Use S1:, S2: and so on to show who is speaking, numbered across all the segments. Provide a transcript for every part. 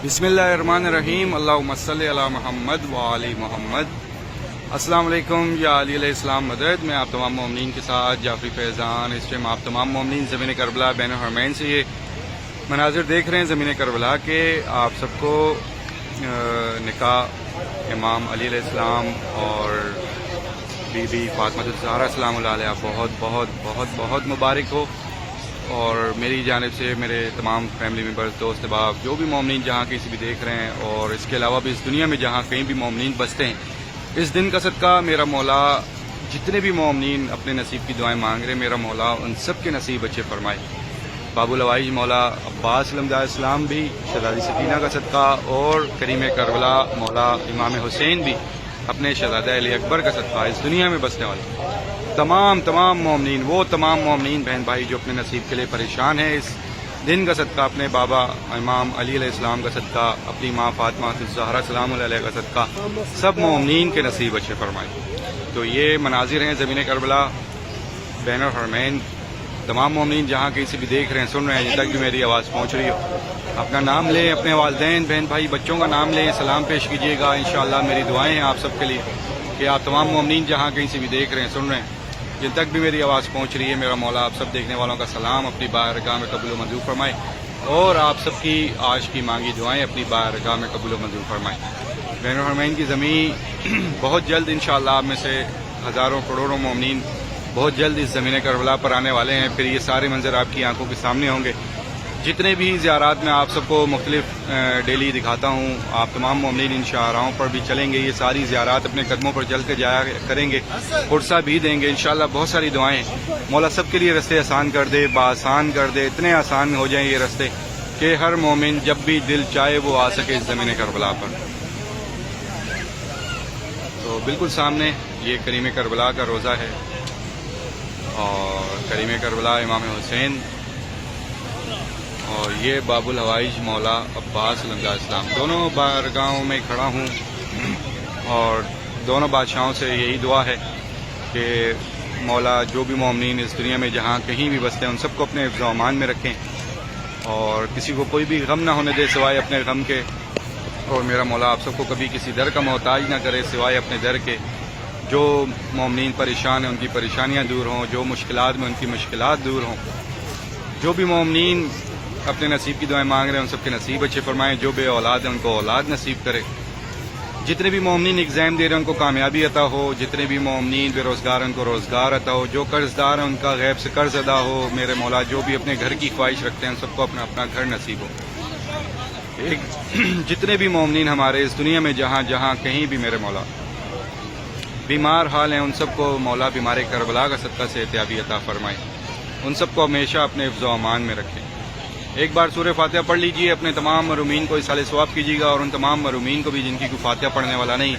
S1: بسم اللہ الرحمن الرحیم، اللہم صلی علی محمد و آل محمد۔ السلام علیکم یا علی علیہ السلام مدد۔ میں آپ تمام مومنین کے ساتھ جعفری فیضان۔ اس ٹائم آپ تمام مومنین زمین کربلا بین الحرمین سے یہ مناظر دیکھ رہے ہیں زمین کربلا کے۔ آپ سب کو نکاح امام علی علیہ السلام اور بی بی فاطمہ الزہرا سلام اللہ علیہ بہت بہت بہت بہت مبارک ہو، اور میری جانب سے میرے تمام فیملی ممبرز، دوست احباب، جو بھی مومنین جہاں کہیں سے بھی دیکھ رہے ہیں، اور اس کے علاوہ بھی اس دنیا میں جہاں کہیں بھی مومنین بستے ہیں، اس دن کا صدقہ میرا مولا جتنے بھی مومنین اپنے نصیب کی دعائیں مانگ رہے ہیں، میرا مولا ان سب کے نصیب اچھے فرمائے۔ بابو الہوائج مولا عباس علیہ السلام بھی شہزادی سکینہ کا صدقہ، اور کریم کربلا مولا امام حسین بھی اپنے شہزادہ علی اکبر کا صدقہ، اس دنیا میں بسنے والے تمام مومنین، وہ تمام مومنین بہن بھائی جو اپنے نصیب کے لیے پریشان ہیں، اس دن کا صدقہ، اپنے بابا امام علی علیہ السلام کا صدقہ، اپنی ماں فاطمہ الزہرا سلام اللہ علیہ کا صدقہ، سب مومنین کے نصیب اچھے فرمائے۔ تو یہ مناظر ہیں زمین کربلا بین الحرمین۔ تمام مومنین جہاں کہیں سے بھی دیکھ رہے ہیں، سن رہے ہیں، جب تک بھی میری آواز پہنچ رہی ہو، اپنا نام لیں، اپنے والدین بہن بھائی بچوں کا نام لیں، سلام پیش کیجیے گا۔ انشاءاللہ میری دعائیں ہیں آپ سب کے لیے کہ آپ تمام مومنین جہاں کہیں سے بھی دیکھ رہے ہیں، سن رہے ہیں، جن تک بھی میری آواز پہنچ رہی ہے، میرا مولا آپ سب دیکھنے والوں کا سلام اپنی بارگاہ میں قبول و منظور فرمائے، اور آپ سب کی آج کی مانگی دعائیں اپنی بارگاہ میں قبول و منظور فرمائے۔ بین الحرمین کی زمین بہت جلد انشاءاللہ آپ میں سے ہزاروں کروڑوں مومنین بہت جلد اس زمین کربلا پر آنے والے ہیں۔ پھر یہ سارے منظر آپ کی آنکھوں کے سامنے ہوں گے۔ جتنے بھی زیارات میں آپ سب کو مختلف ڈیلی دکھاتا ہوں، آپ تمام مومنین ان شاہراہوں پر بھی چلیں گے، یہ ساری زیارات اپنے قدموں پر چل کے جایا کریں گے، فرصہ بھی دیں گے انشاءاللہ۔ بہت ساری دعائیں، مولا سب کے لیے رستے آسان کر دے، بآسان کر دے، اتنے آسان ہو جائیں یہ رستے کہ ہر مومن جب بھی دل چاہے وہ آ سکے اس زمین کربلا پر۔ تو بالکل سامنے یہ کریم کربلا کا روضہ ہے، اور کریم کربلا امام حسین، اور یہ باب الہوائج مولا عباس علیہ السلام۔ دونوں بارگاہوں میں کھڑا ہوں، اور دونوں بادشاہوں سے یہی دعا ہے کہ مولا جو بھی مومنین اس دنیا میں جہاں کہیں بھی بستے ہیں، ان سب کو اپنے حفظ و امان میں رکھیں، اور کسی کو کوئی بھی غم نہ ہونے دے سوائے اپنے غم کے، اور میرا مولا آپ سب کو کبھی کسی در کا محتاج نہ کرے سوائے اپنے در کے۔ جو مومنین پریشان ہیں ان کی پریشانیاں دور ہوں، جو مشکلات میں ان کی مشکلات دور ہوں، جو بھی مومنین اپنے نصیب کی دعائیں مانگ رہے ہیں ان سب کے نصیب اچھے فرمائیں، جو بے اولاد ہیں ان کو اولاد نصیب کرے، جتنے بھی مومنین ایگزام دے رہے ہیں ان کو کامیابی عطا ہو، جتنے بھی مومنین بے روزگار ہیں ان کو روزگار عطا ہو، جو قرض دار ہیں ان کا غیب سے قرض ادا ہو، میرے مولا جو بھی اپنے گھر کی خواہش رکھتے ہیں ان سب کو اپنا اپنا گھر نصیب ہو۔ جتنے بھی مومنین ہمارے اس دنیا میں جہاں جہاں کہیں بھی میرے مولا بیمار حال ہیں، ان سب کو مولا بیمار کربلا کا صدقہ سے احتیابی عطا فرمائے، ان سب کو ہمیشہ اپنے حفظ و امان میں رکھیں۔ ایک بار سورہ فاتحہ پڑھ لیجئے، اپنے تمام مرحومین کو اصالہ ثواب کیجیے گا، اور ان تمام مرحومین کو بھی جن کی کوئی فاتحہ پڑھنے والا نہیں،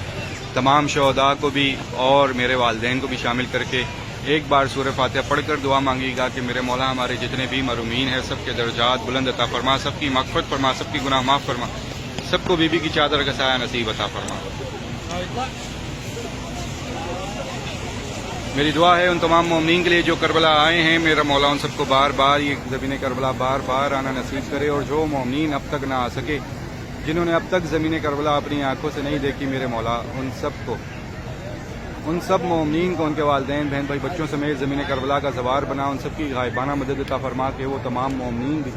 S1: تمام شہداء کو بھی اور میرے والدین کو بھی شامل کر کے ایک بار سورہ فاتحہ پڑھ کر دعا مانگیے گا کہ میرے مولا ہمارے جتنے بھی مرحومین ہیں سب کے درجات بلند عطا فرما، سب کی مغفرت فرما، سب کی گناہ معاف فرما، سب کو بیوی کی چادر کا سایہ نصیب عطا فرما۔ میری دعا ہے ان تمام مومنین کے لیے جو کربلا آئے ہیں، میرا مولا ان سب کو بار بار یہ زمین کربلا بار بار آنا نصیب کرے، اور جو مومنین اب تک نہ آ سکے، جنہوں نے اب تک زمین کربلا اپنی آنکھوں سے نہیں دیکھی، میرے مولا ان سب مومنین کو، ان کے والدین بہن بھائی بچوں سمیت زمین کربلا کا زوار بنا، ان سب کی غائبانہ مدد عطا فرما کہ وہ تمام مومنین بھی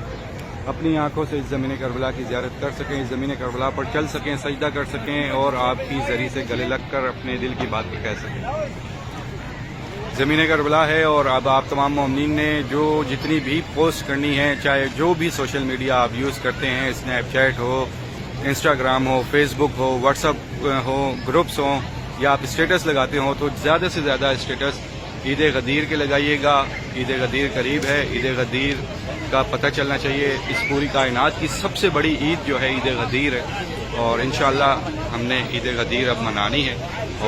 S1: اپنی آنکھوں سے اس زمین کربلا کی زیارت کر سکیں، اس زمین کربلا پر چل سکیں، سجدہ کر سکیں، اور آپ کی ذریعے سے گلے لگ کر اپنے دل کی بات بھی کہہ سکیں۔ زمین کربلا ہے، اور اب آپ تمام مومنین نے جو جتنی بھی پوسٹ کرنی ہے، چاہے جو بھی سوشل میڈیا آپ یوز کرتے ہیں، اسنیپ چیٹ ہو، انسٹاگرام ہو، فیس بک ہو، واٹس اپ ہو، گروپس ہوں، یا آپ اسٹیٹس لگاتے ہوں، تو زیادہ سے زیادہ اسٹیٹس عید غدیر کے لگائیے گا۔ عید غدیر قریب ہے، عید غدیر کا پتہ چلنا چاہیے۔ اس پوری کائنات کی سب سے بڑی عید جو ہے عید غدیر ہے، اور انشاءاللہ ہم نے عید غدیر اب منانی ہے،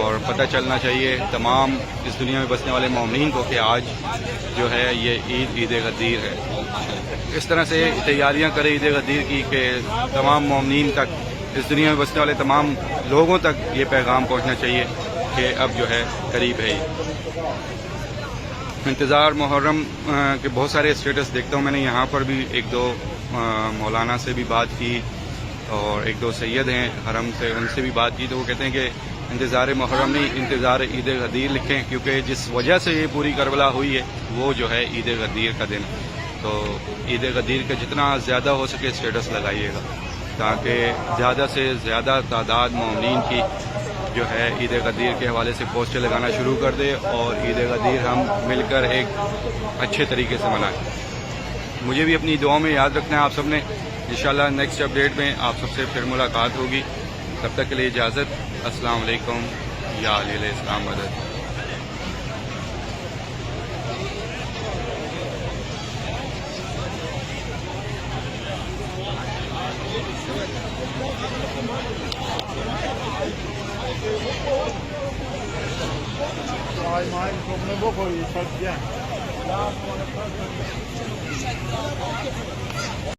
S1: اور پتہ چلنا چاہیے تمام اس دنیا میں بسنے والے مومنین کو کہ آج جو ہے یہ عید غدیر ہے۔ اس طرح سے تیاریاں کریں عید غدیر کی کہ تمام مومنین تک، اس دنیا میں بسنے والے تمام لوگوں تک یہ پیغام پہنچنا چاہیے کہ اب جو ہے قریب ہے۔ انتظار محرم کے بہت سارے اسٹیٹس دیکھتا ہوں، میں نے یہاں پر بھی ایک دو مولانا سے بھی بات کی، اور ایک دو سید ہیں حرم سے، ان سے بھی بات کی تو وہ کہتے ہیں کہ انتظار محرم نہیں، انتظار عید غدیر لکھیں، کیونکہ جس وجہ سے یہ پوری کربلا ہوئی ہے وہ جو ہے عید غدیر کا دن. تو عید غدیر کا جتنا زیادہ ہو سکے اسٹیٹس لگائیے گا تاکہ زیادہ سے زیادہ تعداد مومنین کی جو ہے عید غدیر کے حوالے سے پوسٹر لگانا شروع کر دے اور عید غدیر ہم مل کر ایک اچھے طریقے سے منائیں. مجھے بھی اپنی دعاؤں میں یاد رکھنا ہے آپ سب نے. انشاءاللہ نیکسٹ اپڈیٹ میں آپ سب سے پھر ملاقات ہوگی. تب تک کے لیے اجازت. السلام علیکم. یا علی علیہ السلام مدد.
S2: Ay, mein, komm, ne Woche, ich halt, ja.